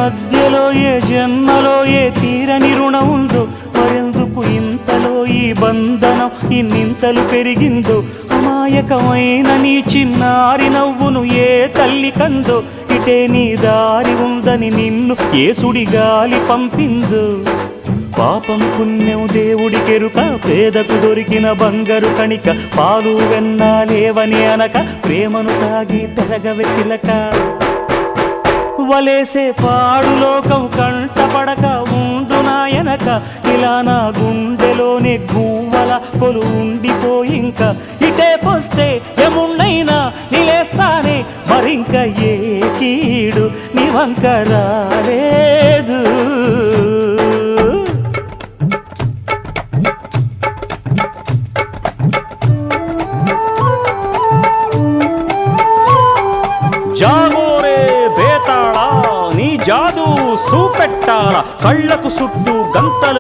మధ్యలో ఏ జన్మలో ఏ తీరని రుణం ఉందో, మరెందుకు ఇంతలో ఈ బంధనం ఇన్నింతలు పెరిగిందో, అమాయకమైన నీ చిన్నారి నవ్వును ఏ తల్లి కందో, ఇటే నీ దారి ఉందని నిన్ను ఏ సుడిగాలి పంపిందో. పాపం పుణ్యం దేవుడికెరుక, పేదకు దొరికిన బంగారు కణిక, పాలు వెన్నాలేవని అనక ప్రేమను తాగి పెరగవెసిలక. వలేసే పాడు లోకం కంటపడక ఉండు నాయనక, ఇలా నా గుండెలోనే గువ్వల కొలు ఉండిపోయింక. ఇటే పోస్తే ఎమున్నైనా నిలేస్తానే, మరింక ఏ కీడు నీ వంక రాలేదు. జాగోరే బేతాళా, నీ జాదు సూపెట్టాల, కళ్ళకు సుట్టు గంతలు